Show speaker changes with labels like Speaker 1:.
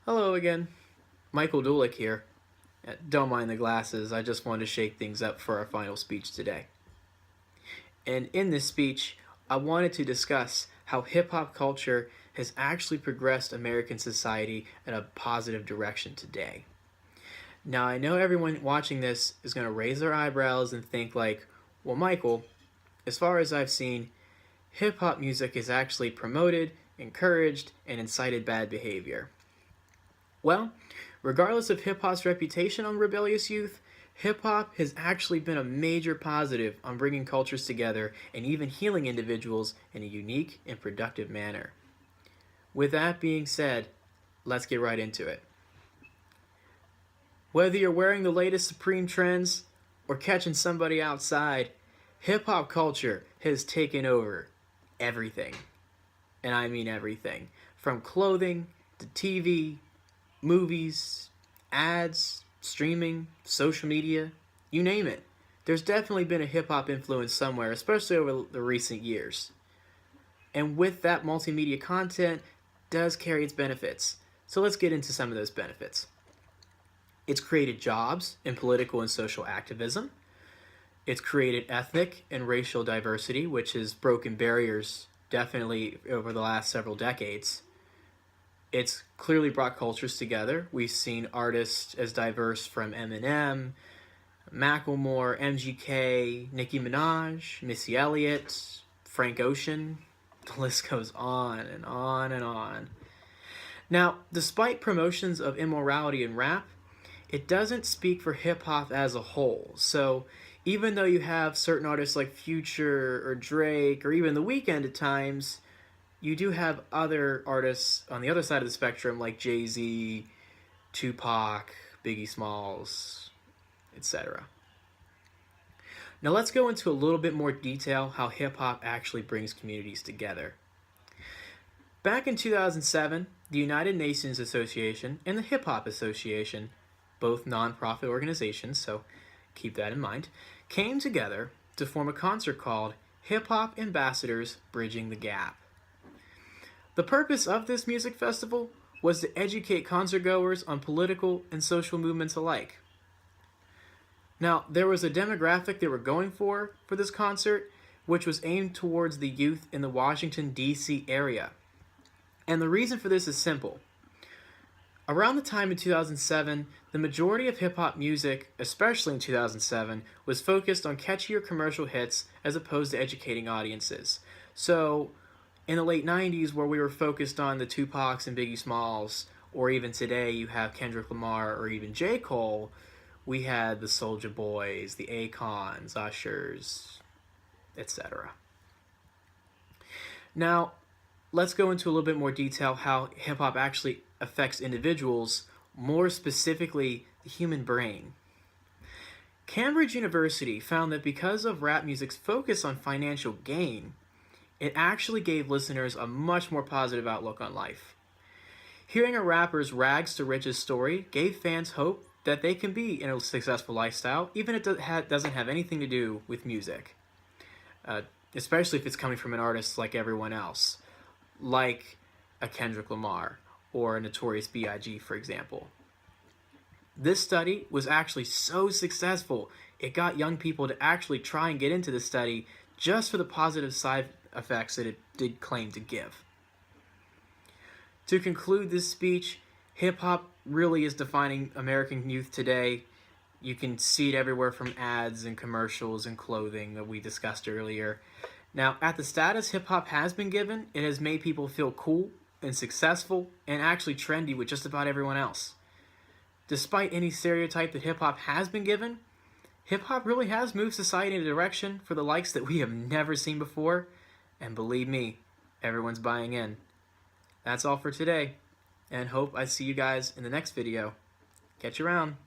Speaker 1: Hello again, Michael Dulick here. Don't mind the glasses, I just wanted to shake things up for our final speech today. And in this speech, I wanted to discuss how hip hop culture has actually progressed American society in a positive direction today. Now, I know everyone watching this is going to raise their eyebrows and think, like, well, Michael, as far as I've seen, hip hop music is actually promoted, encouraged, and incited bad behavior. Well, regardless of hip hop's reputation on rebellious youth, hip hop has actually been a major positive on bringing cultures together and even healing individuals in a unique and productive manner. With that being said, let's get right into it. Whether you're wearing the latest Supreme trends or catching somebody outside, hip hop culture has taken over everything. And I mean everything. From clothing to TV, movies, ads, streaming, social media, you name it. There's definitely been a hip hop influence somewhere, especially over the recent years. And with that, multimedia content does carry its benefits. So let's get into some of those benefits. It's created jobs in political and social activism. It's created ethnic and racial diversity, which has broken barriers definitely over the last several decades. It's clearly brought cultures together. We've seen artists as diverse from Eminem, Macklemore, MGK, Nicki Minaj, Missy Elliott, Frank Ocean. The list goes on and on and on. Now, despite promotions of immorality in rap, it doesn't speak for hip-hop as a whole. So even though you have certain artists like Future or Drake or even The Weeknd at times, you do have other artists on the other side of the spectrum like Jay-Z, Tupac, Biggie Smalls, etc. Now let's go into a little bit more detail how hip-hop actually brings communities together. Back in 2007, the United Nations Association and the Hip Hop Association, both non-profit organizations, so keep that in mind, came together to form a concert called Hip Hop Ambassadors Bridging the Gap. The purpose of this music festival was to educate concertgoers on political and social movements alike. Now, there was a demographic they were going for this concert, which was aimed towards the youth in the Washington, D.C. area. And the reason for this is simple. Around the time in 2007, the majority of hip-hop music, especially in 2007, was focused on catchier commercial hits as opposed to educating audiences. So, in the late 90s, where we were focused on the Tupacs and Biggie Smalls, or even today you have Kendrick Lamar or even J. Cole, we had the Soulja Boys, the Akons, Ushers, etc. Now, let's go into a little bit more detail how hip-hop actually affects individuals, more specifically the human brain. Cambridge University found that because of rap music's focus on financial gain, it actually gave listeners a much more positive outlook on life. Hearing a rapper's rags to riches story gave fans hope that they can be in a successful lifestyle, even if it doesn't have anything to do with music. Especially if it's coming from an artist like everyone else, like a Kendrick Lamar or a Notorious B.I.G., for example. This study was actually so successful, it got young people to actually try and get into the study just for the positive side effects that it did claim to give. To conclude this speech, hip-hop really is defining American youth today. You can see it everywhere from ads and commercials and clothing that we discussed earlier. Now, at the status hip-hop has been given, it has made people feel cool and successful and actually trendy with just about everyone else. Despite any stereotype that hip-hop has been given, hip-hop really has moved society in a direction for the likes that we have never seen before, and believe me, everyone's buying in. That's all for today, and hope I see you guys in the next video. Catch you around.